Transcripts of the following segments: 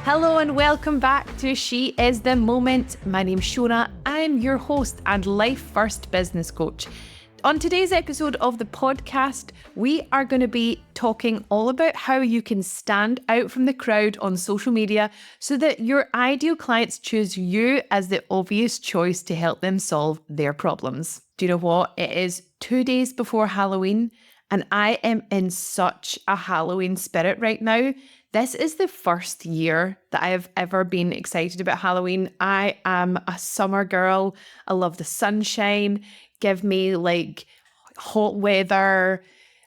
Hello and welcome back to She Is The Moment. My name's Shona. I'm your host and Life First business coach. On today's episode of the podcast, we are going to be talking all about how you can stand out from the crowd on social media so that your ideal clients choose you as the obvious choice to help them solve their problems. Do you know what? It is 2 days before Halloween, and I am in such a Halloween spirit right now. This is the first year that I have ever been excited about Halloween. I am a summer girl. I love the sunshine. Give me like hot weather.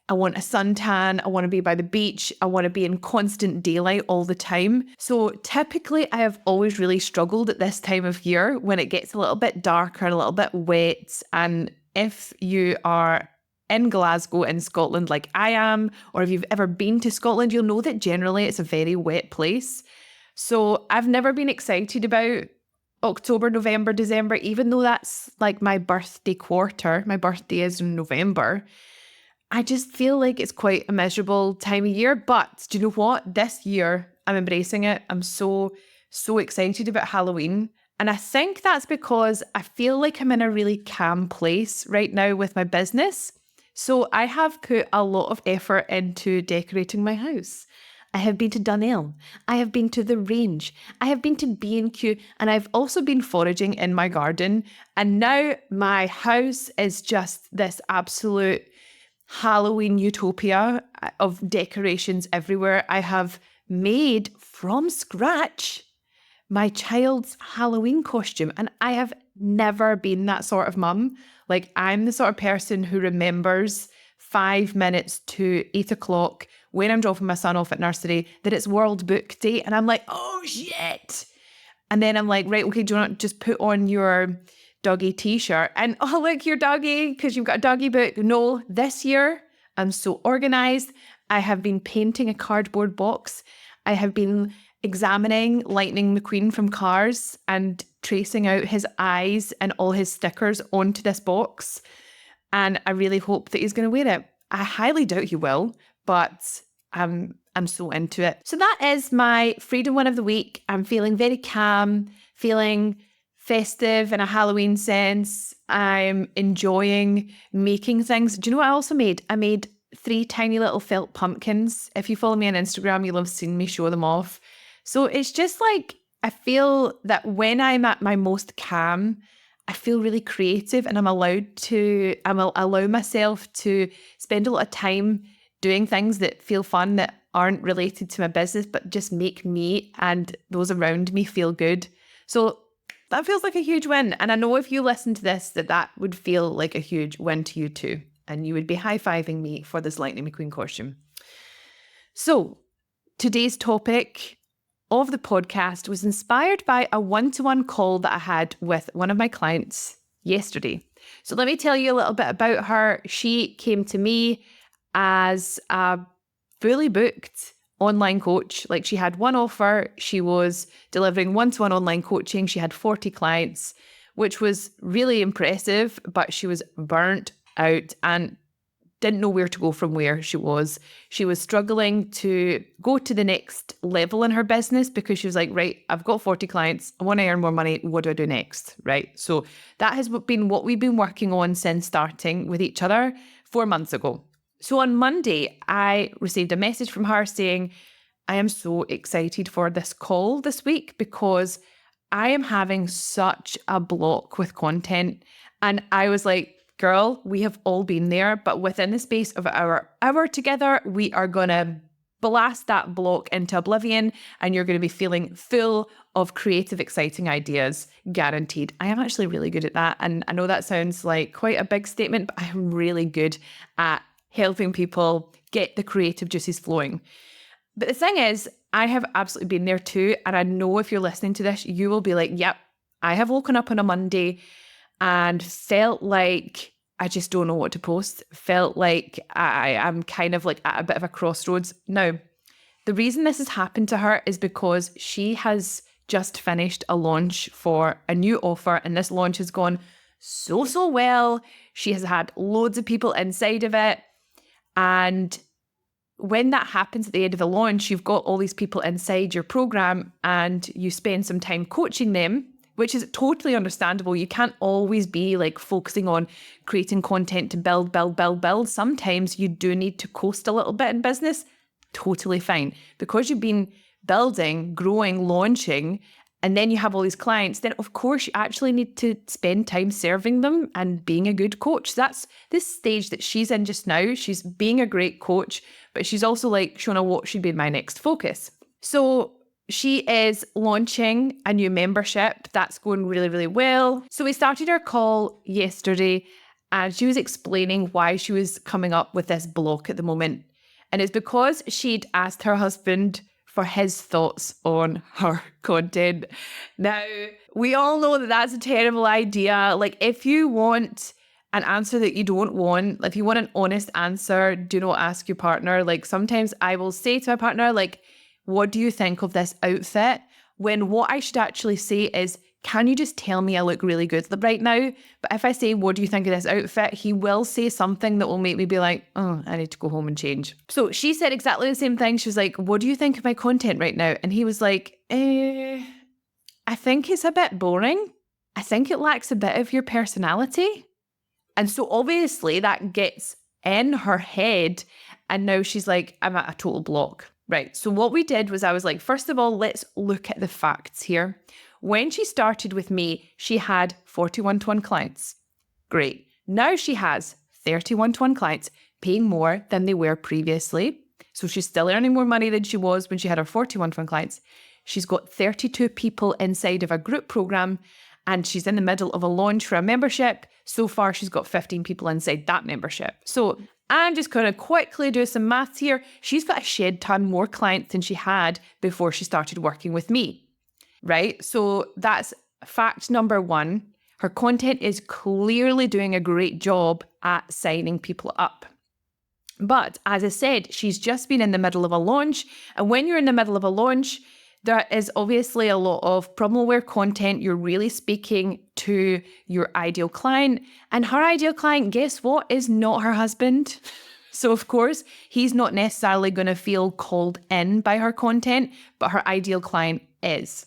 I want a suntan. I want to be by the beach. I want to be in constant daylight all the time. So typically I have always really struggled at this time of year when it gets a little bit darker and a little bit wet. And if you are in Glasgow in Scotland like I am, or if you've ever been to Scotland, you'll know that generally it's a very wet place. So I've never been excited about October, November, December, even though that's like my birthday quarter. My birthday is in November. I just feel like it's quite a miserable time of year. But do you know what? This year, I'm embracing it. I'm so excited about Halloween. And I think that's because I feel like I'm in a really calm place right now with my business. So I have put a lot of effort into decorating my house. I have been to Dunelm. I have been to the range. I have been to B&Q, and I've also been foraging in my garden. And now my house is just this absolute Halloween utopia of decorations everywhere. I have made from scratch my child's Halloween costume, and I have never been that sort of mum. Like, I'm the sort of person who remembers 5 minutes to 8 o'clock when I'm dropping my son off at nursery that it's World Book Day, and I'm like, oh shit. And then I'm like, right, okay, do you want to just put on your doggy t-shirt? And oh, look, your doggy, because you've got a doggy book. No, this year I'm so organized. I have been painting a cardboard box. I have been examining Lightning McQueen from Cars and tracing out his eyes and all his stickers onto this box. And I really hope that he's going to wear it. I highly doubt he will, but I'm so into it. So that is my Freedom Win of the Week. I'm feeling very calm, feeling festive in a Halloween sense. I'm enjoying making things. Do you know what I also made? I made 3 tiny little felt pumpkins. If you follow me on Instagram, you'll have seen me show them off. So it's just like, I feel that when I'm at my most calm, I feel really creative, and I'll allow myself to spend a lot of time doing things that feel fun, that aren't related to my business, but just make me and those around me feel good. So that feels like a huge win. And I know if you listen to this, that would feel like a huge win to you too. And you would be high-fiving me for this Lightning McQueen costume. So today's topic of the podcast was inspired by a one-to-one call that I had with one of my clients yesterday. So let me tell you a little bit about her. She came to me as a fully booked online coach. Like, she had one offer. She was delivering one-to-one online coaching. She had 40 clients, which was really impressive, but she was burnt out and didn't know where to go from where she was. She was struggling to go to the next level in her business because she was like, right, I've got 40 clients. I want to earn more money. What do I do next? Right. So that has been what we've been working on since starting with each other 4 months ago. So on Monday, I received a message from her saying, I am so excited for this call this week because I am having such a block with content. And I was like, girl, we have all been there, but within the space of our hour together, we are going to blast that block into oblivion, and you're going to be feeling full of creative, exciting ideas, guaranteed. I am actually really good at that. And I know that sounds like quite a big statement, but I am really good at helping people get the creative juices flowing. But the thing is, I have absolutely been there too. And I know if you're listening to this, you will be like, yep, I have woken up on a Monday and felt like I just don't know what to post. Felt like I am kind of like at a bit of a crossroads. Now, the reason this has happened to her is because she has just finished a launch for a new offer, and this launch has gone so well. She has had loads of people inside of it, and when that happens at the end of the launch, you've got all these people inside your program and you spend some time coaching them, which is totally understandable. You can't always be like focusing on creating content to build. Sometimes you do need to coast a little bit in business. Totally fine. Because you've been building, growing, launching, and then you have all these clients, then of course you actually need to spend time serving them and being a good coach. That's this stage that she's in just now. She's being a great coach, but she's also like, Shona, what should be my next focus? So she is launching a new membership. That's going really, really well. So we started our call yesterday and she was explaining why she was coming up with this block at the moment. And it's because she'd asked her husband for his thoughts on her content. Now, we all know that that's a terrible idea. Like, if you want an answer that you don't want, if you want an honest answer, do not ask your partner. Like, sometimes I will say to my partner, like, what do you think of this outfit? When what I should actually say is, can you just tell me I look really good right now? But if I say, what do you think of this outfit? He will say something that will make me be like, oh, I need to go home and change. So she said exactly the same thing. She was like, what do you think of my content right now? And he was like, I think it's a bit boring. I think it lacks a bit of your personality. And so obviously that gets in her head. And now she's like, I'm at a total block. Right. So what we did was I was like, first of all, let's look at the facts here. When she started with me, she had 41 to 1 clients. Great. Now she has 31 to 1 clients paying more than they were previously. So she's still earning more money than she was when she had her 41 to 1 clients. She's got 32 people inside of a group program and she's in the middle of a launch for a membership. So far, she's got 15 people inside that membership. So I'm just going to quickly do some maths here. She's got a shed ton more clients than she had before she started working with me. Right? So that's fact number one. Her content is clearly doing a great job at signing people up. But as I said, she's just been in the middle of a launch. And when you're in the middle of a launch, there is obviously a lot of problem-aware content. You're really speaking to your ideal client. And her ideal client, guess what, is not her husband. So of course, he's not necessarily going to feel called in by her content, but her ideal client is.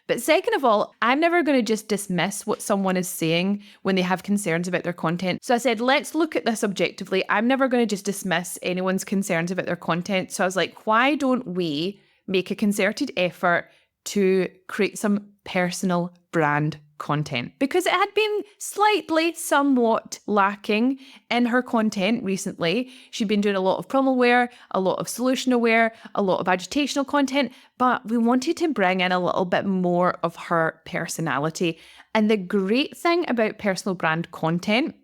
But second of all, I'm never going to just dismiss what someone is saying when they have concerns about their content. So I said, let's look at this objectively. I'm never going to just dismiss anyone's concerns about their content. So I was like, why don't we make a concerted effort to create some personal brand content? Because it had been somewhat lacking in her content recently. She'd been doing a lot of problem aware, a lot of solution aware, a lot of agitational content, but we wanted to bring in a little bit more of her personality. And the great thing about personal brand content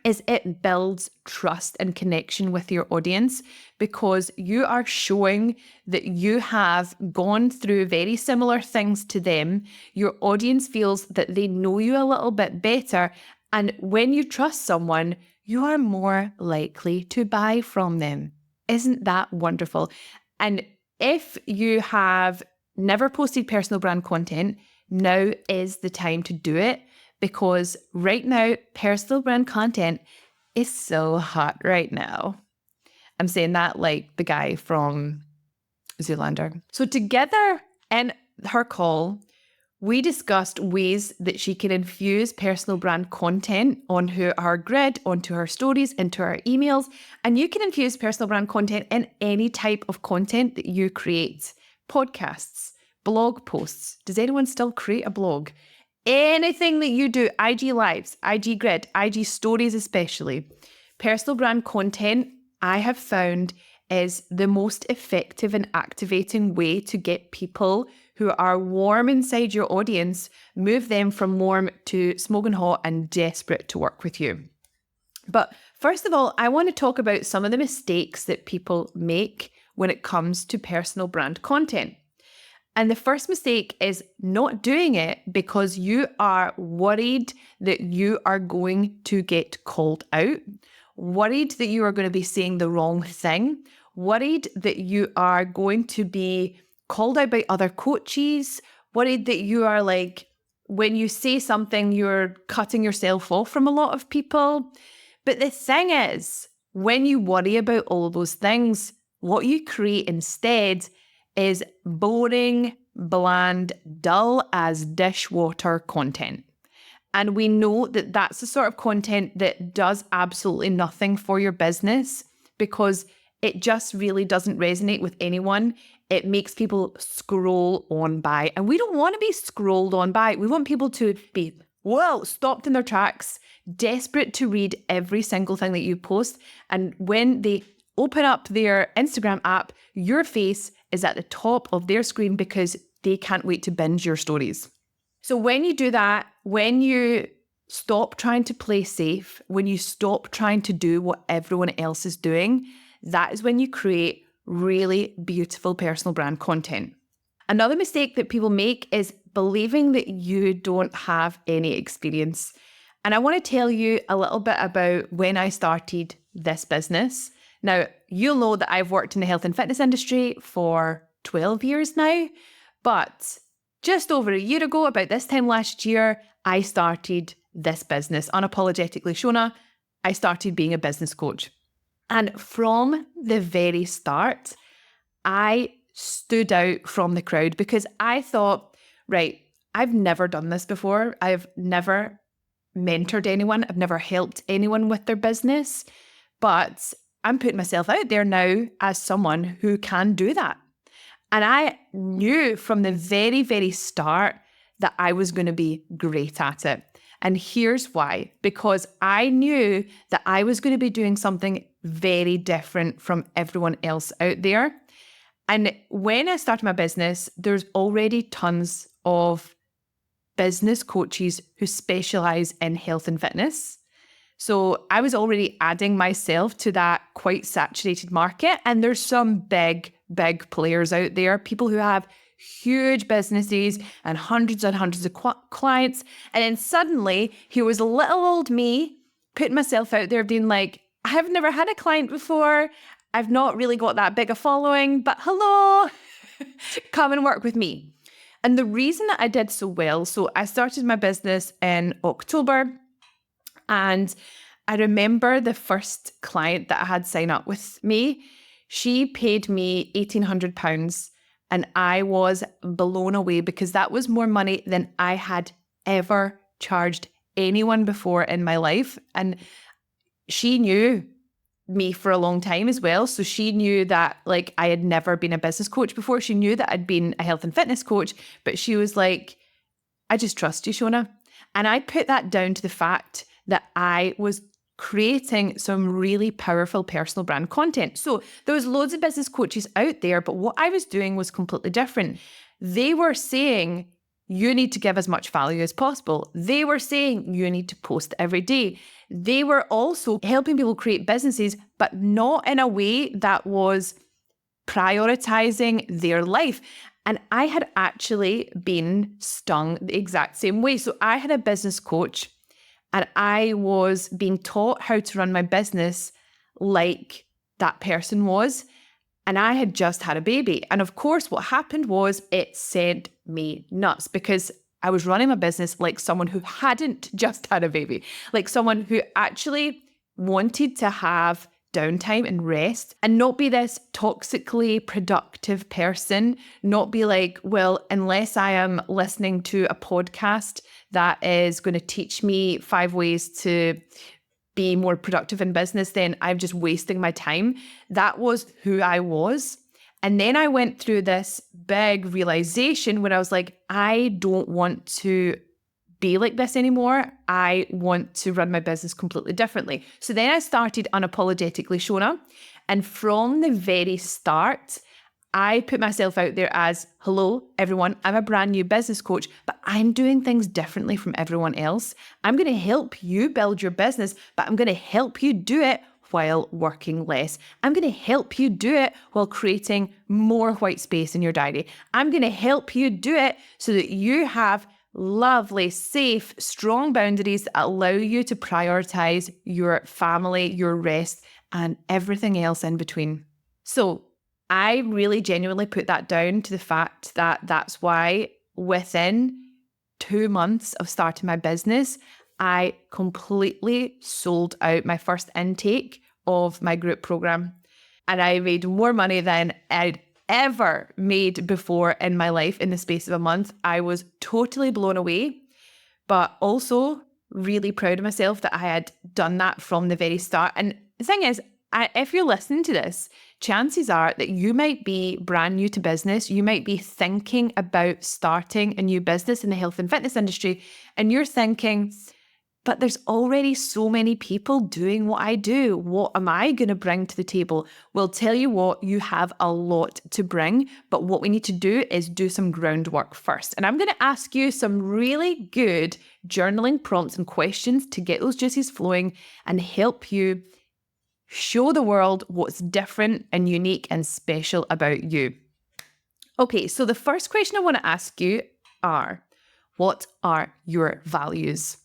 is it builds trust and connection with your audience because you are showing that you have gone through very similar things to them. Your audience feels that they know you a little bit better. And when you trust someone, you are more likely to buy from them. Isn't that wonderful? And if you have never posted personal brand content, now is the time to do it. Because right now, personal brand content is so hot right now. I'm saying that like the guy from Zoolander. So together in her call, we discussed ways that she can infuse personal brand content onto her grid, onto her stories, into her emails. And you can infuse personal brand content in any type of content that you create. Podcasts, blog posts. Does anyone still create a blog? Anything that you do, IG Lives, IG Grid, IG Stories especially, personal brand content, I have found is the most effective and activating way to get people who are warm inside your audience, move them from warm to smoking hot and desperate to work with you. But first of all, I want to talk about some of the mistakes that people make when it comes to personal brand content. And the first mistake is not doing it because you are worried that you are going to get called out, worried that you are going to be saying the wrong thing, worried that you are going to be called out by other coaches, worried that you are like, when you say something, you're cutting yourself off from a lot of people. But the thing is, when you worry about all those things, what you create instead is boring, bland, dull as dishwater content. And we know that that's the sort of content that does absolutely nothing for your business because it just really doesn't resonate with anyone. It makes people scroll on by. And we don't want to be scrolled on by. We want people to be, stopped in their tracks, desperate to read every single thing that you post. And when they open up their Instagram app, your face is at the top of their screen because they can't wait to binge your stories. So when you do that, when you stop trying to play safe, when you stop trying to do what everyone else is doing, that is when you create really beautiful personal brand content. Another mistake that people make is believing that you don't have any experience. And I want to tell you a little bit about when I started this business. Now, you'll know that I've worked in the health and fitness industry for 12 years now, but just over a year ago, about this time last year, I started this business. Unapologetically Shona, I started being a business coach. And from the very start, I stood out from the crowd because I thought, right, I've never done this before. I've never mentored anyone. I've never helped anyone with their business, but I'm putting myself out there now as someone who can do that. And I knew from the very, very start that I was going to be great at it. And here's why. Because I knew that I was going to be doing something very different from everyone else out there. And when I started my business, there's already tons of business coaches who specialize in health and fitness. So I was already adding myself to that quite saturated market. And there's some big players out there, people who have huge businesses and hundreds of clients. And then suddenly here was a little old me putting myself out there being like, I have never had a client before. I've not really got that big a following, but hello, come and work with me. And the reason that I did so well, so I started my business in October, and I remember the first client that I had sign up with me, she paid me £1,800 and I was blown away because that was more money than I had ever charged anyone before in my life. And she knew me for a long time as well. So she knew that like I had never been a business coach before. She knew that I'd been a health and fitness coach, but she was like, I just trust you, Shona. And I put that down to the fact that I was creating some really powerful personal brand content. So there was loads of business coaches out there, but what I was doing was completely different. They were saying, you need to give as much value as possible. They were saying you need to post every day. They were also helping people create businesses, but not in a way that was prioritizing their life. And I had actually been stung the exact same way. So I had a business coach and I was being taught how to run my business like that person was. And I had just had a baby. And of course, what happened was it sent me nuts because I was running my business like someone who hadn't just had a baby, like someone who actually wanted to have downtime and rest and not be this toxically productive person, not be like, well, unless I am listening to a podcast that is going to teach me 5 ways to be more productive in business, then I'm just wasting my time. That was who I was. And then I went through this big realization when I was like, I don't want to be like this anymore. I want to run my business completely differently. So then I started Unapologetically Shona. And from the very start, I put myself out there as, hello, everyone, I'm a brand new business coach, but I'm doing things differently from everyone else. I'm going to help you build your business, but I'm going to help you do it while working less. I'm going to help you do it while creating more white space in your diary. I'm going to help you do it so that you have lovely, safe, strong boundaries that allow you to prioritize your family, your rest, and everything else in between. So I really genuinely put that down to the fact that that's why within 2 months of starting my business, I completely sold out my first intake of my group program. And I made more money than I'd ever made before in my life in the space of a month. I was totally blown away, but also really proud of myself that I had done that from the very start. And the thing is, if you're listening to this, chances are that you might be brand new to business. You might be thinking about starting a new business in the health and fitness industry, and you're thinking, but there's already so many people doing what I do. What am I going to bring to the table? Well, tell you what, you have a lot to bring, but what we need to do is do some groundwork first. And I'm going to ask you some really good journaling prompts and questions to get those juices flowing and help you show the world what's different and unique and special about you. Okay, so the first question I want to ask you are, what are your values?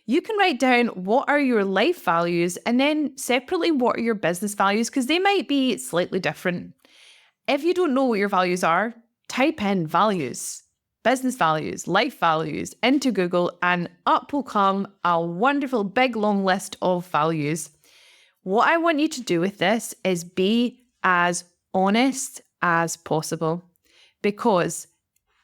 You can write down what are your life values and then separately what are your business values, because they might be slightly different. If you don't know what your values are, type in values, business values, life values into Google, and up will come a wonderful big long list of values. What I want you to do with this is be as honest as possible, because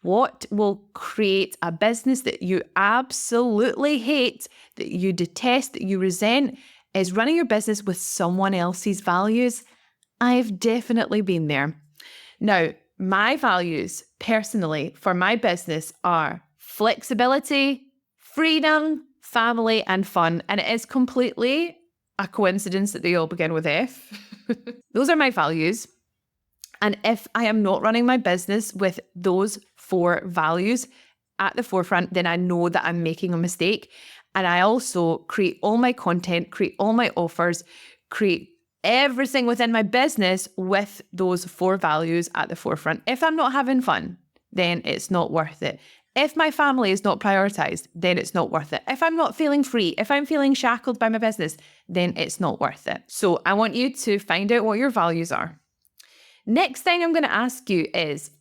what will create a business that you absolutely hate, that you detest, that you resent, is running your business with someone else's values. I've definitely been there. Now, my values personally for my business are flexibility, freedom, family, and fun. And it is completely a coincidence that they all begin with F. Those are my values. And if I am not running my business with those 4 values at the forefront, then I know that I'm making a mistake. And I also create all my content, create all my offers, create everything within my business with those 4 values at the forefront. If I'm not having fun, then it's not worth it. If my family is not prioritized, then it's not worth it. If I'm not feeling free, if I'm feeling shackled by my business, then it's not worth it. So I want you to find out what your values are. Next thing I'm going to ask you is,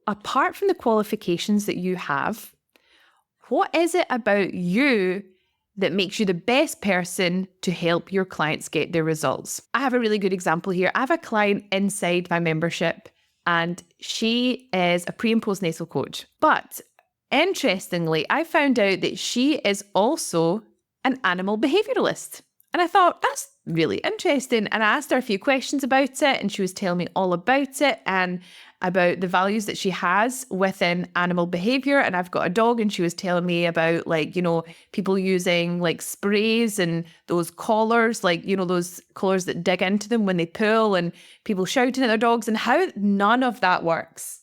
apart from the qualifications that you have, what is it about you that makes you the best person to help your clients get their results? I have a really good example here. I have a client inside my membership, and she is a pre and postnatal coach. But interestingly, I found out that she is also an animal behavioralist. And I thought, that's really interesting. And I asked her a few questions about it, and she was telling me all about it and about the values that she has within animal behavior. And I've got a dog, and she was telling me about, like, people using like sprays and those collars, like, those collars that dig into them when they pull, and people shouting at their dogs, and how none of that works.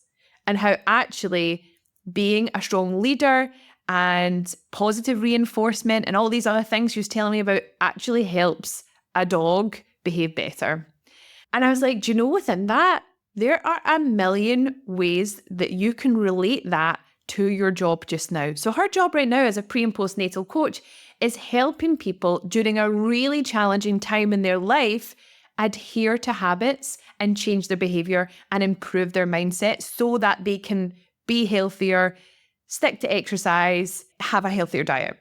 And how actually being a strong leader and positive reinforcement and all these other things she was telling me about actually helps a dog behave better. And I was like, do you know, within that, there are a million ways that you can relate that to your job just now. So her job right now as a pre and postnatal coach is helping people during a really challenging time in their life adhere to habits and change their behavior and improve their mindset so that they can be healthier, stick to exercise, have a healthier diet.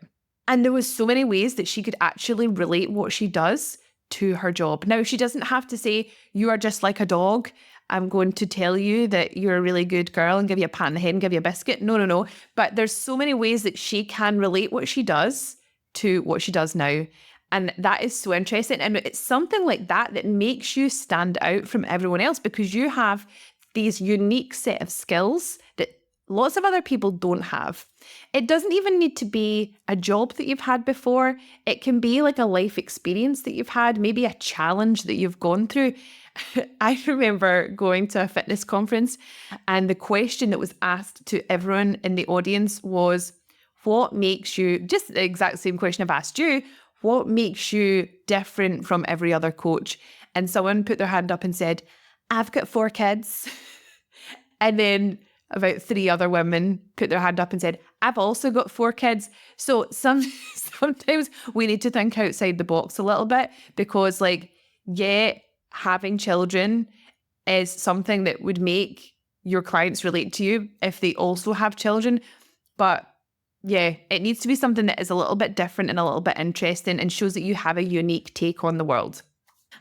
And there was so many ways that she could actually relate what she does to her job. Now, she doesn't have to say, you are just like a dog. I'm going to tell you that you're a really good girl and give you a pat on the head and give you a biscuit. No. But there's so many ways that she can relate what she does to what she does now. And that is so interesting. And it's something like that that makes you stand out from everyone else, because you have these unique set of skills that lots of other people don't have. It doesn't even need to be a job that you've had before. It can be like a life experience that you've had, maybe a challenge that you've gone through. I remember going to a fitness conference, and the question that was asked to everyone in the audience was, what makes you, just the exact same question I've asked you, what makes you different from every other coach? And someone put their hand up and said, I've got 4 kids. And then about 3 other women put their hand up and said, I've also got 4 kids. So sometimes we need to think outside the box a little bit, because having children is something that would make your clients relate to you if they also have children. But it needs to be something that is a little bit different and a little bit interesting and shows that you have a unique take on the world.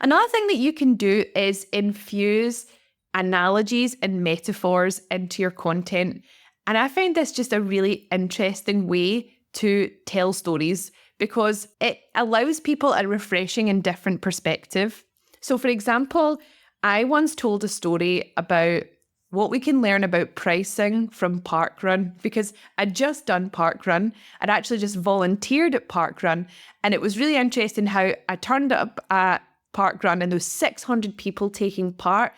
Another thing that you can do is infuse analogies and metaphors into your content. And I find this just a really interesting way to tell stories because it allows people a refreshing and different perspective. So, for example, I once told a story about what we can learn about pricing from Parkrun because I'd just done Parkrun. I'd actually just volunteered at Parkrun. And it was really interesting how I turned up at Parkrun and there was 600 people taking part,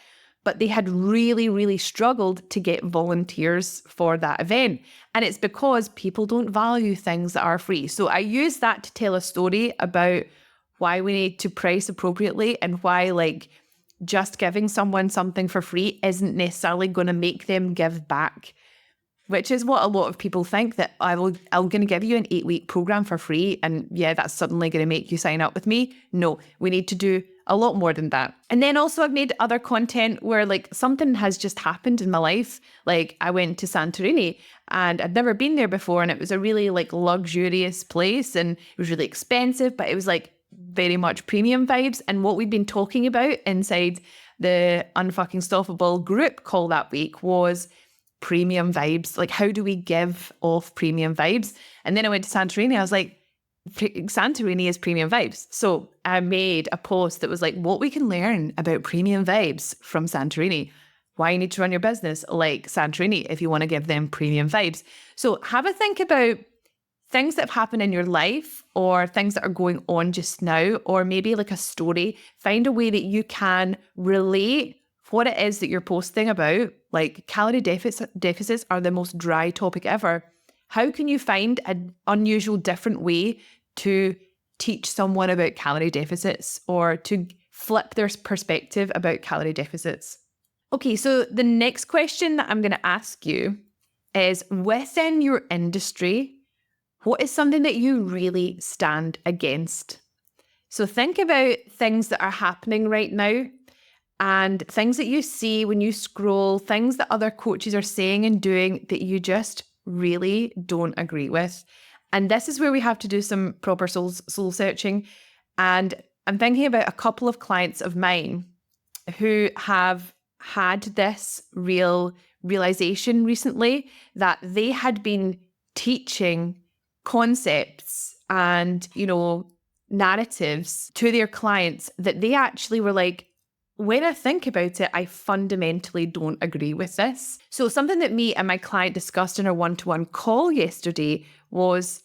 but they had really, really struggled to get volunteers for that event. And it's because people don't value things that are free. So I use that to tell a story about why we need to price appropriately and why just giving someone something for free isn't necessarily going to make them give back, which is what a lot of people think, that I'm going to give you an 8-week program for free. And yeah, that's suddenly going to make you sign up with me. No, we need to do a lot more than that. And then also I've made other content where something has just happened in my life. I went to Santorini and I'd never been there before. And it was a really luxurious place and it was really expensive, but it was very much premium vibes. And what we'd been talking about inside the Unfucking Stoppable group call that week was premium vibes. How do we give off premium vibes? And then I went to Santorini. I was like, Santorini is premium vibes. So I made a post that was what we can learn about premium vibes from Santorini. Why you need to run your business like Santorini if you want to give them premium vibes. So have a think about things that have happened in your life or things that are going on just now, or maybe a story. Find a way that you can relate what it is that you're posting about. Calorie deficits are the most dry topic ever. How can you find an unusual, different way to teach someone about calorie deficits or to flip their perspective about calorie deficits? Okay, so the next question that I'm going to ask you is, within your industry, what is something that you really stand against? So think about things that are happening right now and things that you see when you scroll, things that other coaches are saying and doing that you just really don't agree with. And this is where we have to do some proper soul searching. And I'm thinking about a couple of clients of mine who have had this realization recently that they had been teaching concepts and, narratives to their clients that they actually were when I think about it, I fundamentally don't agree with this. So something that me and my client discussed in our one-to-one call yesterday was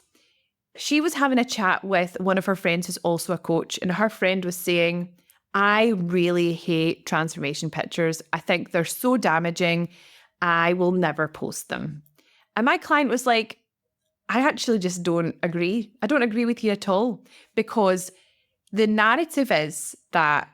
she was having a chat with one of her friends who's also a coach, and her friend was saying, I really hate transformation pictures. I think they're so damaging. I will never post them. And my client was like, I actually just don't agree. I don't agree with you at all, because the narrative is that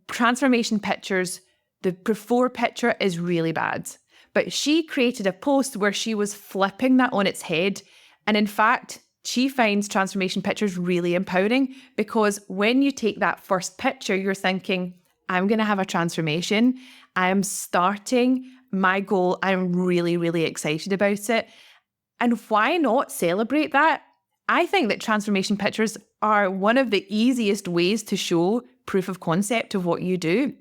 transformation pictures, the before picture is really bad. But she created a post where she was flipping that on its head. And in fact, she finds transformation pictures really empowering, because when you take that first picture, you're thinking, I'm going to have a transformation. I'm starting my goal. I'm really, really excited about it. And why not celebrate that? I think that transformation pictures are one of the easiest ways to show proof of concept of what you do.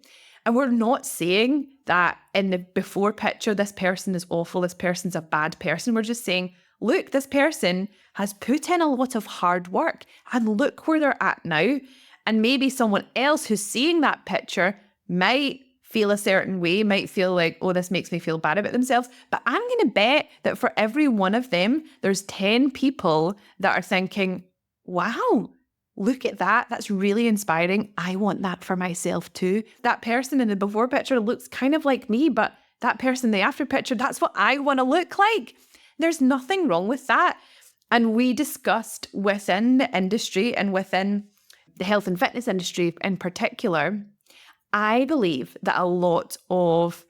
And we're not saying that in the before picture, this person is awful, this person's a bad person. We're just saying, look, this person has put in a lot of hard work and look where they're at now. And maybe someone else who's seeing that picture might feel a certain way, might feel like, oh, this makes me feel bad about themselves. But I'm going to bet that for every one of them, there's 10 people that are thinking, wow, look at that. That's really inspiring. I want that for myself too. That person in the before picture looks kind of like me, but that person in the after picture, that's what I want to look like. There's nothing wrong with that. And we discussed within the industry and within the health and fitness industry in particular, I believe that a lot of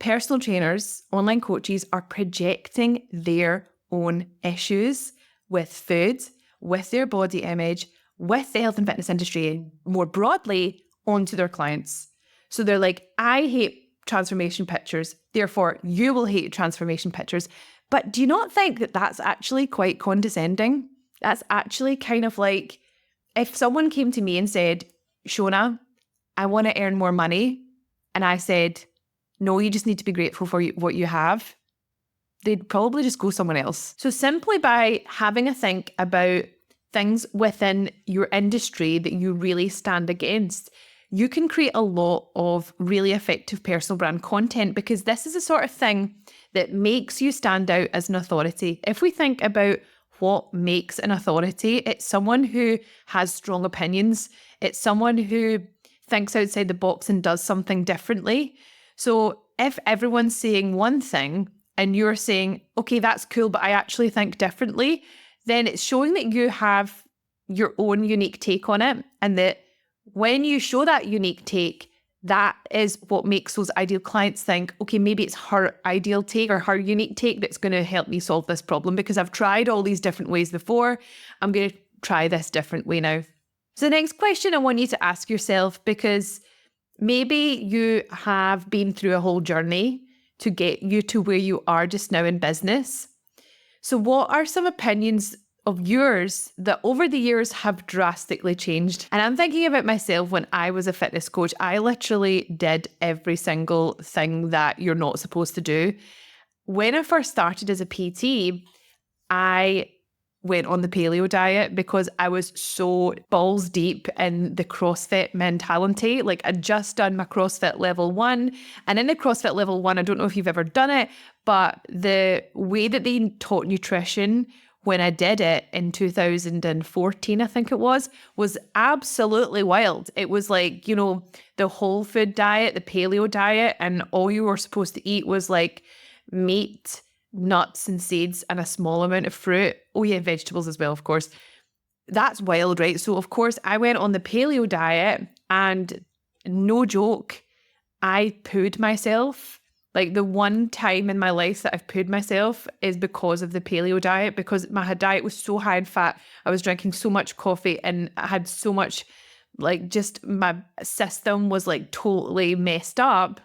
personal trainers, online coaches are projecting their own issues with food, with their body image, with the health and fitness industry, and more broadly onto their clients. So they're like, I hate transformation pictures, therefore you will hate transformation pictures. But do you not think that that's actually quite condescending? That's actually kind of like if someone came to me and said, Shona, I want to earn more money. And I said, no, you just need to be grateful for what you have, they'd probably just go somewhere else. So simply by having a think about things within your industry that you really stand against, you can create a lot of really effective personal brand content, because this is the sort of thing that makes you stand out as an authority. If we think about what makes an authority, it's someone who has strong opinions. It's someone who thinks outside the box and does something differently. So if everyone's saying one thing and you're saying, okay, that's cool, but I actually think differently, then it's showing that you have your own unique take on it. And that when you show that unique take, that is what makes those ideal clients think, okay, maybe it's her ideal take or her unique take that's going to help me solve this problem, because I've tried all these different ways before. I'm going to try this different way now. So the next question I want you to ask yourself, because maybe you have been through a whole journey to get you to where you are just now in business. So what are some opinions of yours that over the years have drastically changed? And I'm thinking about myself when I was a fitness coach. I literally did every single thing that you're not supposed to do. When I first started as a PT, I went on the paleo diet because I was so balls deep in the CrossFit mentality. Like, I'd just done my CrossFit level 1. And in the CrossFit level 1, I don't know if you've ever done it, but the way that they taught nutrition when I did it in 2014, I think it was absolutely wild. It was like, the whole food diet, the paleo diet, and all you were supposed to eat was like meat, nuts and seeds, and a small amount of fruit. Oh yeah, vegetables as well, of course. That's wild, right? So of course I went on the paleo diet, and no joke, I pooed myself. Like, the one time in my life that I've pooed myself is because of the paleo diet, because my diet was so high in fat. I was drinking so much coffee, and I had so much, like, just my system was like totally messed up,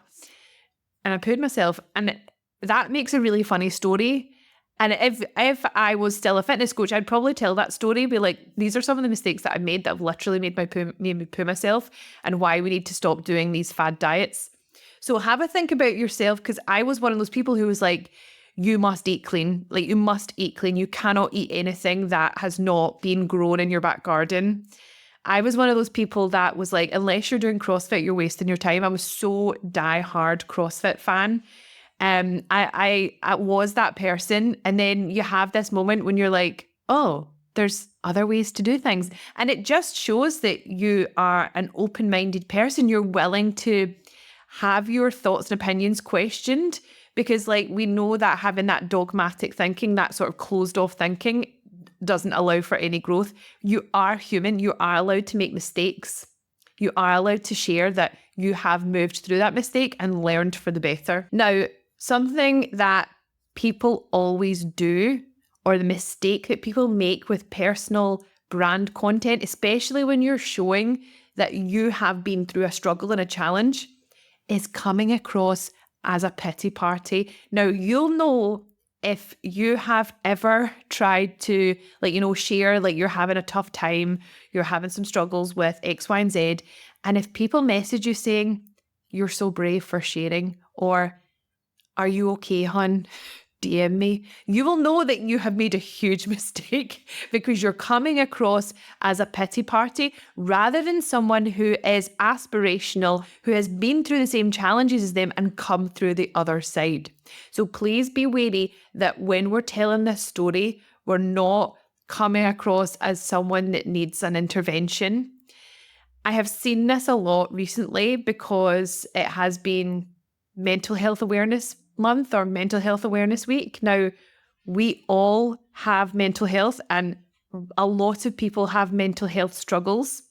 and I pooed myself. And that makes a really funny story. And if I was still a fitness coach, I'd probably tell that story, be like, these are some of the mistakes that I made that have literally made me poo myself, and why we need to stop doing these fad diets. So have a think about yourself, because I was one of those people who was like, you must eat clean. Like, you must eat clean. You cannot eat anything that has not been grown in your back garden. I was one of those people that was like, unless you're doing CrossFit, you're wasting your time. I was so die-hard CrossFit fan. I was that person. And then you have this moment when you're like, oh, there's other ways to do things. And it just shows that you are an open-minded person. You're willing to have your thoughts and opinions questioned, because like, we know that having that dogmatic thinking, that sort of closed off thinking, doesn't allow for any growth. You are human. You are allowed to make mistakes. You are allowed to share that you have moved through that mistake and learned for the better. Now, something that people always do, or the mistake that people make with personal brand content, especially when you're showing that you have been through a struggle and a challenge, is coming across as a pity party. Now, you'll know if you have ever tried to, share, like, you're having a tough time, you're having some struggles with X, Y, and Z. And if people message you saying, you're so brave for sharing, or are you okay, hun? DM me. You will know that you have made a huge mistake, because you're coming across as a pity party rather than someone who is aspirational, who has been through the same challenges as them and come through the other side. So please be wary that when we're telling this story, we're not coming across as someone that needs an intervention. I have seen this a lot recently, because it has been Mental Health Awareness Month or Mental Health Awareness Week. Now, we all have mental health, and a lot of people have mental health struggles,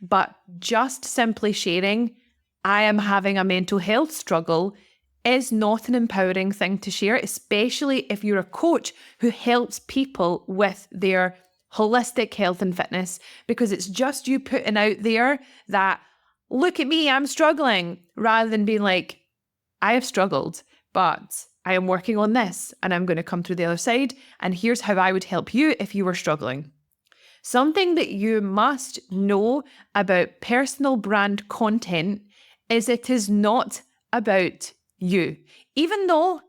but just simply sharing, I am having a mental health struggle, is not an empowering thing to share, especially if you're a coach who helps people with their holistic health and fitness, because it's just you putting out there that, look at me, I'm struggling, rather than being like, I have struggled, but I am working on this and I'm going to come through the other side. And here's how I would help you if you were struggling. Something that you must know about personal brand content is it is not about you. Even though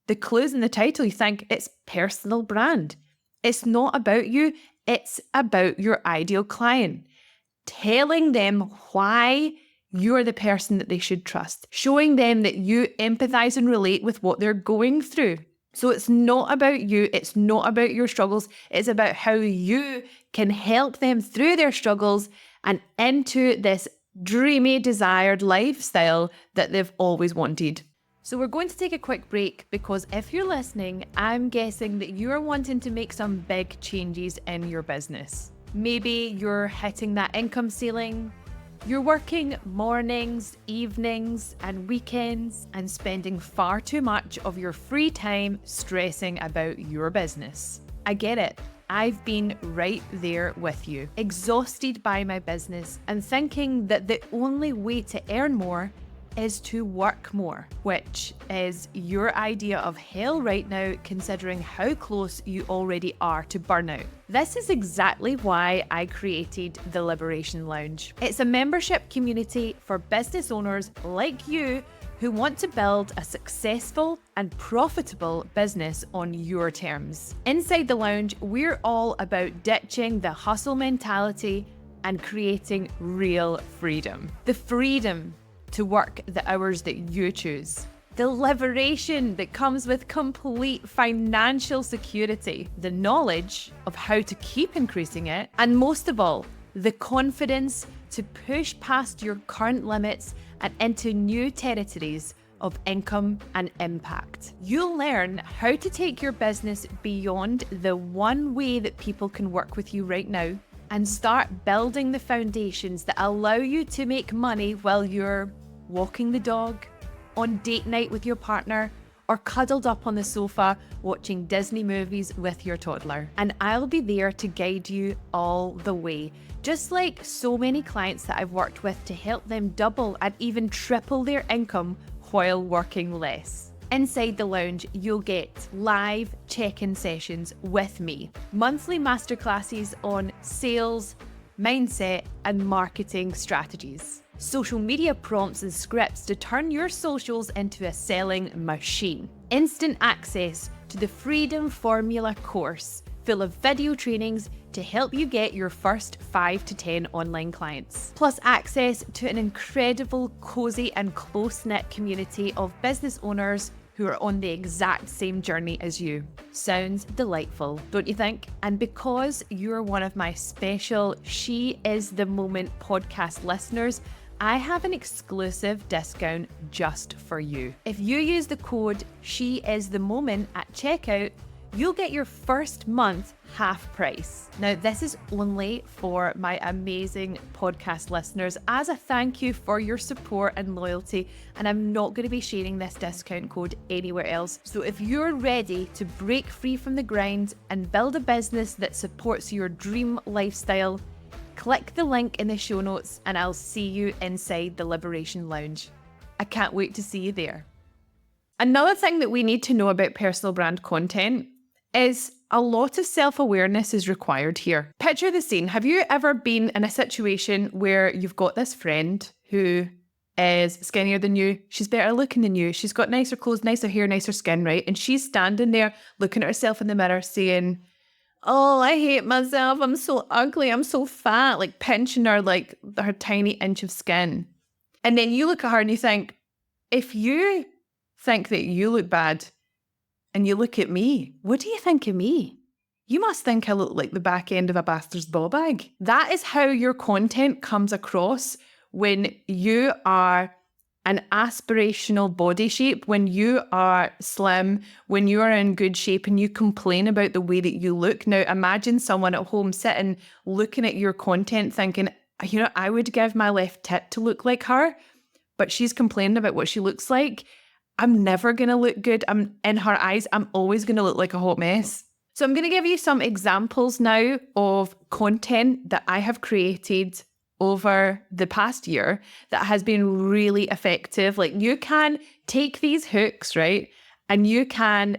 the clues in the title, you think it's personal brand. It's not about you. It's about your ideal client. Telling them why you're the person that they should trust. Showing them that you empathize and relate with what they're going through. So it's not about you. It's not about your struggles. It's about how you can help them through their struggles and into this dreamy, desired lifestyle that they've always wanted. So we're going to take a quick break because if you're listening, I'm guessing that you're wanting to make some big changes in your business. Maybe you're hitting that income ceiling. You're working mornings, evenings, and weekends and spending far too much of your free time stressing about your business. I get it. I've been right there with you, exhausted by my business and thinking that the only way to earn more is to work more, which is your idea of hell right now, considering how close you already are to burnout. This is exactly why I created the Liberation Lounge. It's a membership community for business owners like you who want to build a successful and profitable business on your terms. Inside the lounge, we're all about ditching the hustle mentality and creating real freedom. The freedom to work the hours that you choose. The liberation that comes with complete financial security, the knowledge of how to keep increasing it, and most of all, the confidence to push past your current limits and into new territories of income and impact. You'll learn how to take your business beyond the one way that people can work with you right now and start building the foundations that allow you to make money while you're walking the dog, on date night with your partner, or cuddled up on the sofa watching Disney movies with your toddler. And I'll be there to guide you all the way, just like so many clients that I've worked with to help them double and even triple their income while working less. Inside the lounge, you'll get live check-in sessions with me, monthly masterclasses on sales, mindset, and marketing strategies, social media prompts and scripts to turn your socials into a selling machine, instant access to the Freedom Formula course, full of video trainings to help you get your first 5 to 10 online clients, plus access to an incredible, cozy and close-knit community of business owners who are on the exact same journey as you. Sounds delightful, don't you think? And because you're one of my special She Is the Moment podcast listeners, I have an exclusive discount just for you. If you use the code She Is the Moment at checkout, you'll get your first month half price. Now, this is only for my amazing podcast listeners as a thank you for your support and loyalty, and I'm not going to be sharing this discount code anywhere else. So if you're ready to break free from the grind and build a business that supports your dream lifestyle, click the link in the show notes and I'll see you inside the Liberation Lounge. I can't wait to see you there. Another thing that we need to know about personal brand content is a lot of self-awareness is required here. Picture the scene. Have you ever been in a situation where you've got this friend who is skinnier than you? She's better looking than you. She's got nicer clothes, nicer hair, nicer skin, right? And she's standing there looking at herself in the mirror saying, "Oh, I hate myself. I'm so ugly. I'm so fat," like pinching her, like her tiny inch of skin. And then you look at her and you think, if you think that you look bad, and you look at me, what do you think of me? You must think I look like the back end of a bastard's ball bag. That is how your content comes across when you are an aspirational body shape, when you are slim, when you are in good shape and you complain about the way that you look. Now, imagine someone at home sitting, looking at your content thinking, I would give my left tit to look like her, but she's complaining about what she looks like. I'm never going to look good. In her eyes, I'm always going to look like a hot mess. So I'm going to give you some examples now of content that I have created over the past year that has been really effective. Like, you can take these hooks, right? And you can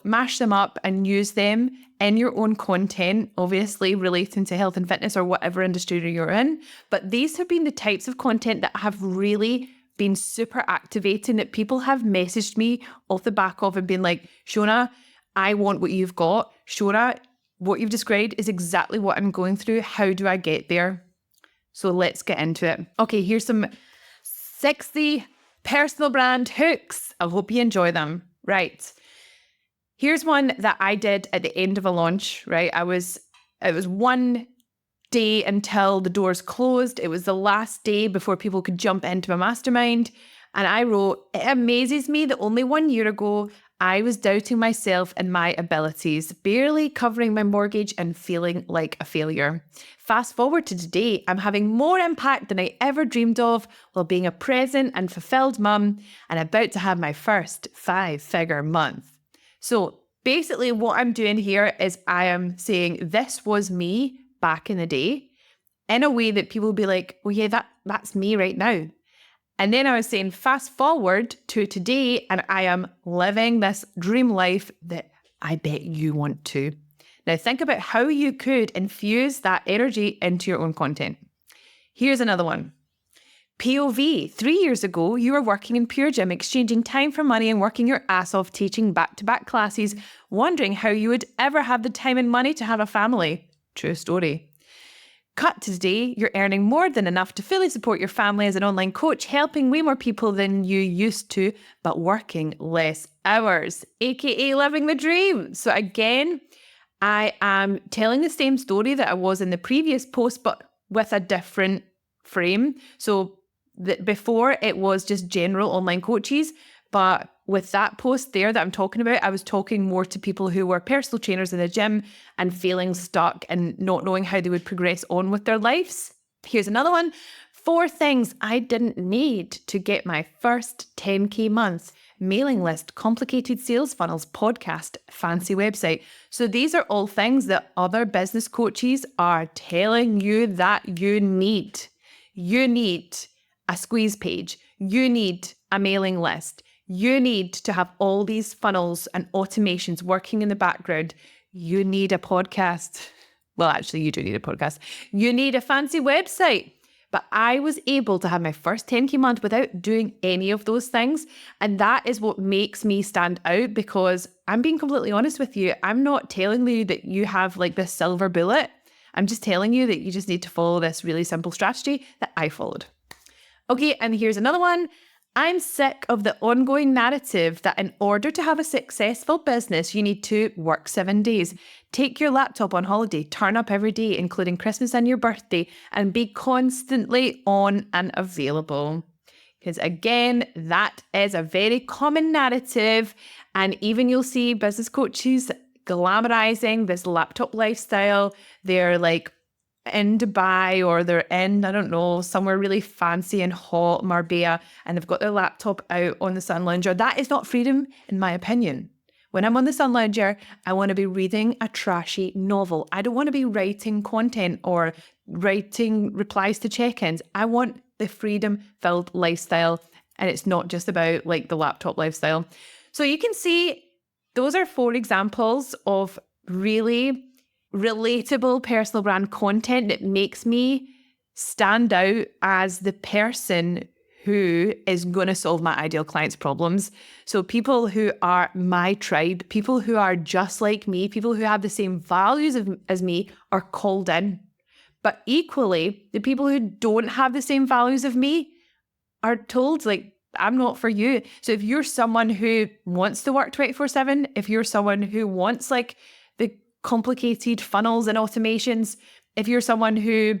mash them up and use them in your own content, obviously relating to health and fitness or whatever industry you're in. But these have been the types of content that have really been super activating, that people have messaged me off the back of and been like, Shona, I want what you've got. Shona, what you've described is exactly what I'm going through. How do I get there? So let's get into it. Okay, here's some 60 personal brand hooks. I hope you enjoy them. Right. Here's one that I did at the end of a launch, right? It was one day until the doors closed. It was the last day before people could jump into my mastermind. And I wrote, it amazes me that only 1 year ago, I was doubting myself and my abilities, barely covering my mortgage and feeling like a failure. Fast forward to today, I'm having more impact than I ever dreamed of while being a present and fulfilled mum and about to have my first 5-figure month. So basically what I'm doing here is I am saying this was me back in the day in a way that people will be like, well, yeah, that's me right now. And then I was saying fast forward to today and I am living this dream life that I bet you want to. Now think about how you could infuse that energy into your own content. Here's another one. POV, 3 years ago, you were working in Pure Gym, exchanging time for money and working your ass off teaching back-to-back classes, wondering how you would ever have the time and money to have a family. True story. Cut to today, you're earning more than enough to fully support your family as an online coach, helping way more people than you used to, but working less hours, aka living the dream. So again, I am telling the same story that I was in the previous post, but with a different frame. So before it was just general online coaches, but with that post there that I'm talking about, I was talking more to people who were personal trainers in the gym and feeling stuck and not knowing how they would progress on with their lives. Here's another one. 4 things I didn't need to get my first 10K month. Mailing list, complicated sales funnels, podcast, fancy website. So these are all things that other business coaches are telling you that you need. You need a squeeze page. You need a mailing list. You need to have all these funnels and automations working in the background. You need a podcast. Well, actually, you do need a podcast. You need a fancy website. But I was able to have my first 10K month without doing any of those things. And that is what makes me stand out, because I'm being completely honest with you. I'm not telling you that you have like this silver bullet. I'm just telling you that you just need to follow this really simple strategy that I followed. Okay, and here's another one. I'm sick of the ongoing narrative that in order to have a successful business, you need to work 7 days, take your laptop on holiday, turn up every day, including Christmas and your birthday, and be constantly on and available. Because again, that is a very common narrative. And even you'll see business coaches glamorizing this laptop lifestyle. They're like in Dubai, or they're in, I don't know, somewhere really fancy and hot, Marbella, and they've got their laptop out on the sun lounger. That is not freedom, in my opinion. When I'm on the sun lounger, I want to be reading a trashy novel. I don't want to be writing content or writing replies to check-ins. I want the freedom-filled lifestyle, and it's not just about like the laptop lifestyle. So you can see those are 4 examples of really relatable personal brand content that makes me stand out as the person who is going to solve my ideal clients' problems. So people who are my tribe, people who are just like me, people who have the same values as me are called in. But equally, the people who don't have the same values of me are told, like, I'm not for you. So if you're someone who wants to work 24/7, if you're someone who wants like the complicated funnels and automations, if you're someone who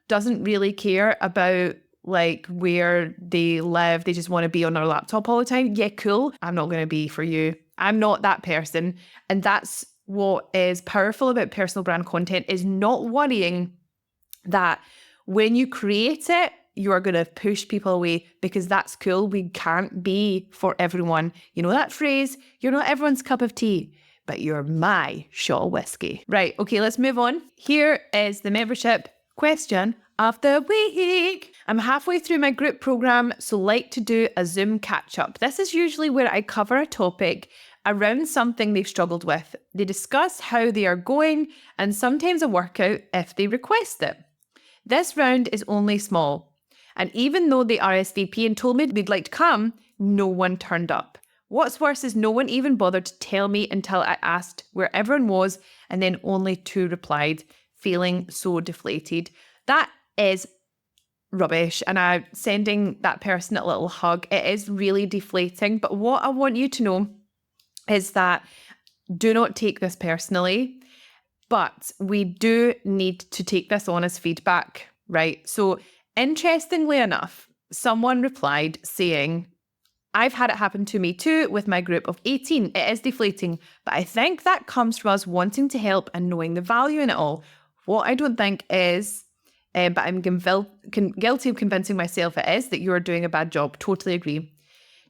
doesn't really care about like where they live, they just want to be on their laptop all the time, yeah, cool. I'm not going to be for you. I'm not that person. And that's what is powerful about personal brand content, is not worrying that when you create it, you are going to push people away because that's cool. We can't be for everyone. You know that phrase, you're not everyone's cup of tea, but you're my shot of whiskey. Right, okay, let's move on. Here is the membership question of the week. I'm halfway through my group program, so like to do a Zoom catch up. This is usually where I cover a topic around something they've struggled with. They discuss how they are going and sometimes a workout if they request it. This round is only small. And even though they RSVP and told me they'd like to come, no one turned up. What's worse is no one even bothered to tell me until I asked where everyone was, and then only 2 replied, feeling so deflated. That is rubbish, and I'm sending that person a little hug. It is really deflating, but what I want you to know is that do not take this personally, but we do need to take this on as feedback, right? So interestingly enough, someone replied saying, I've had it happen to me too with my group of 18. It is deflating, but I think that comes from us wanting to help and knowing the value in it all. What I don't think is, but I'm guilty of convincing myself it is, that you're doing a bad job. Totally agree.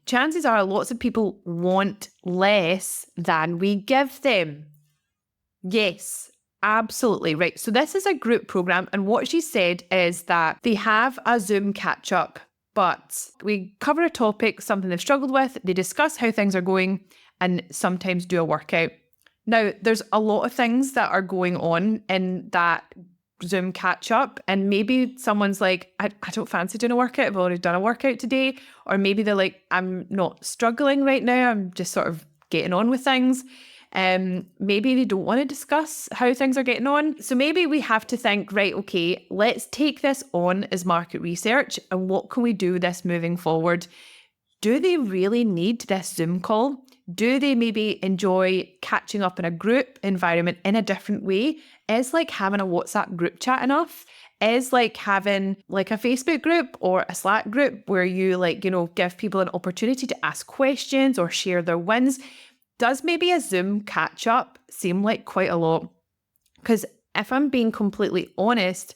Chances are lots of people want less than we give them. Yes, absolutely. Right. So this is a group program. And what she said is that they have a Zoom catch up, but we cover a topic, something they've struggled with. They discuss how things are going and sometimes do a workout. Now, there's a lot of things that are going on in that Zoom catch up, and maybe someone's like, I don't fancy doing a workout. I've already done a workout today. Or maybe they're like, I'm not struggling right now. I'm just sort of getting on with things. Maybe they don't want to discuss how things are getting on. So maybe we have to think, right, okay, let's take this on as market research, and what can we do with this moving forward? Do they really need this Zoom call? Do they maybe enjoy catching up in a group environment in a different way? Is like having a WhatsApp group chat enough? Is like having like a Facebook group or a Slack group where you give people an opportunity to ask questions or share their wins? Does maybe a Zoom catch up seem like quite a lot? Because if I'm being completely honest,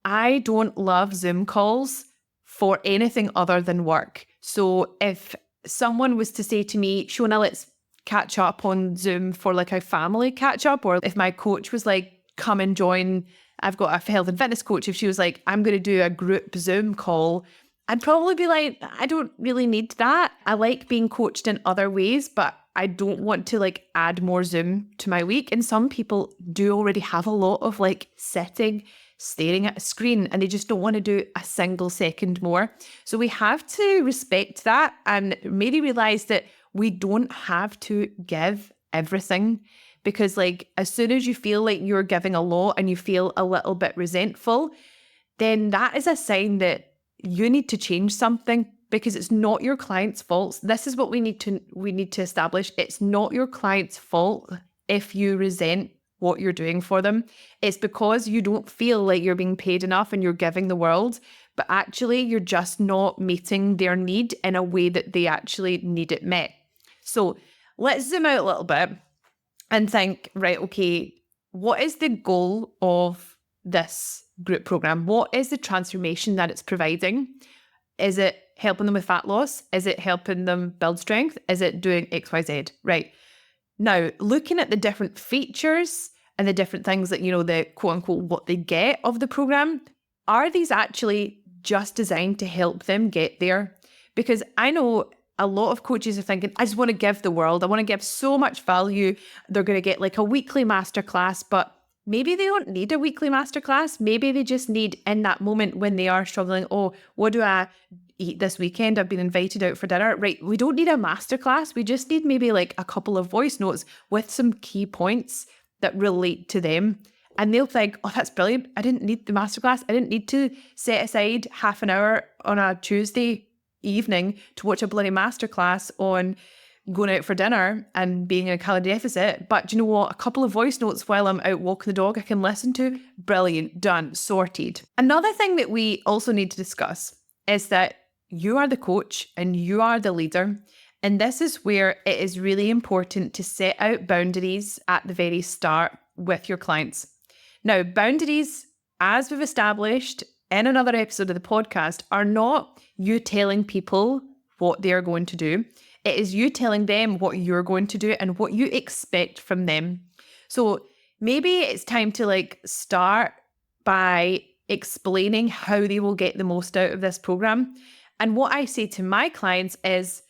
I don't love Zoom calls for anything other than work. So if someone was to say to me, Shona, let's catch up on Zoom for like a family catch up, or if my coach was like, come and join, I've got a health and fitness coach, if she was like, I'm going to do a group Zoom call, I'd probably be like, I don't really need that. I like being coached in other ways, but I don't want to like add more Zoom to my week. And some people do already have a lot of like sitting, staring at a screen, and they just don't want to do a single second more. So we have to respect that and maybe realize that we don't have to give everything, because like as soon as you feel like you're giving a lot and you feel a little bit resentful, then that is a sign that you need to change something, because it's not your client's fault. This is what we need to establish. It's not your client's fault if you resent what you're doing for them. It's because you don't feel like you're being paid enough and you're giving the world, but actually you're just not meeting their need in a way that they actually need it met. So let's zoom out a little bit and think, right, okay, what is the goal of this group program? What is the transformation that it's providing? Is it helping them with fat loss? Is it helping them build strength? Is it doing XYZ? Right. Now, looking at the different features and the different things that, the quote unquote, what they get of the program, are these actually just designed to help them get there? Because I know a lot of coaches are thinking, I just want to give the world. I want to give so much value. They're going to get like a weekly masterclass, but maybe they don't need a weekly masterclass. Maybe they just need, in that moment when they are struggling, oh, what do I eat this weekend? I've been invited out for dinner. Right. We don't need a masterclass. We just need maybe like a couple of voice notes with some key points that relate to them. And they'll think, oh, that's brilliant. I didn't need the masterclass. I didn't need to set aside half an hour on a Tuesday evening to watch a bloody masterclass on going out for dinner and being in a calorie deficit. But you know what? A couple of voice notes while I'm out walking the dog I can listen to. Brilliant. Done. Sorted. Another thing that we also need to discuss is that you are the coach and you are the leader. And this is where it is really important to set out boundaries at the very start with your clients. Now, boundaries, as we've established in another episode of the podcast, are not you telling people what they're going to do. It is you telling them what you're going to do and what you expect from them. So maybe it's time to start by explaining how they will get the most out of this program. And what I say to my clients is,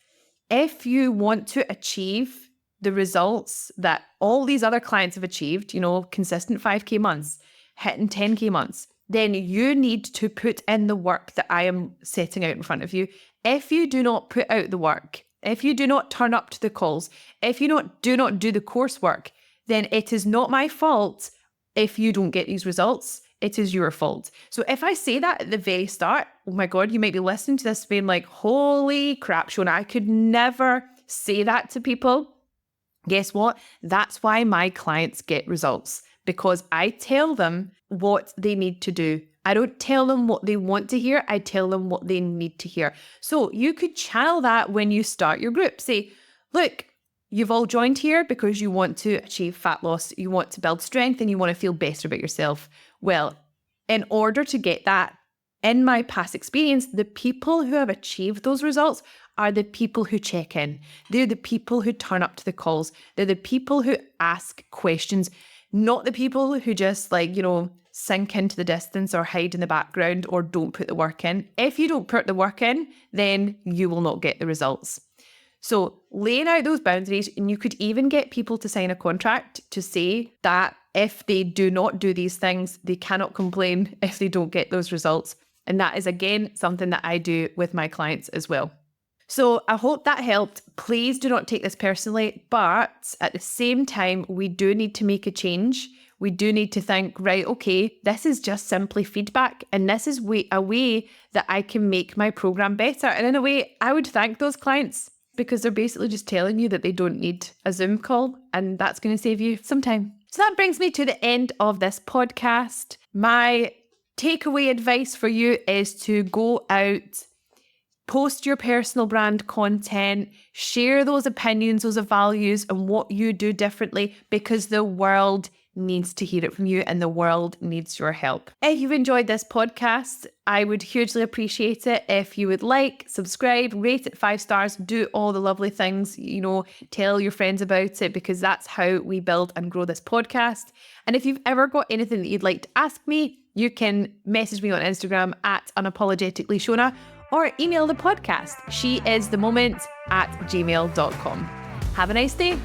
if you want to achieve the results that all these other clients have achieved, consistent 5K months, hitting 10K months, then you need to put in the work that I am setting out in front of you. If you do not put out the work, if you do not turn up to the calls, if you do not do the coursework, then it is not my fault if you don't get these results. It is your fault. So if I say that at the very start, oh my God, you might be listening to this being like, holy crap, Shona, I could never say that to people. Guess what? That's why my clients get results, because I tell them what they need to do. I don't tell them what they want to hear. I tell them what they need to hear. So you could channel that when you start your group. Say, look, you've all joined here because you want to achieve fat loss, you want to build strength, and you want to feel better about yourself. Well, in order to get that, in my past experience, the people who have achieved those results are the people who check in. They're the people who turn up to the calls. They're the people who ask questions, not the people who just sink into the distance or hide in the background or don't put the work in. If you don't put the work in, then you will not get the results. So laying out those boundaries, and you could even get people to sign a contract to say that if they do not do these things, they cannot complain if they don't get those results. And that is, again, something that I do with my clients as well. So I hope that helped. Please do not take this personally, but at the same time, we do need to make a change. We do need to think, right, okay, this is just simply feedback, and this is a way that I can make my program better. And in a way, I would thank those clients, because they're basically just telling you that they don't need a Zoom call, and that's going to save you some time. So that brings me to the end of this podcast. My takeaway advice for you is to go out, post your personal brand content, share those opinions, those values, and what you do differently, because the world needs to hear it from you and the world needs your help. If you've enjoyed this podcast, I would hugely appreciate it if you would like, subscribe, rate it 5 stars, do all the lovely things, tell your friends about it, because that's how we build and grow this podcast. And if you've ever got anything that you'd like to ask me, you can message me on Instagram at unapologeticallyshona, or email the podcast, sheisthemoment@gmail.com. Have a nice day.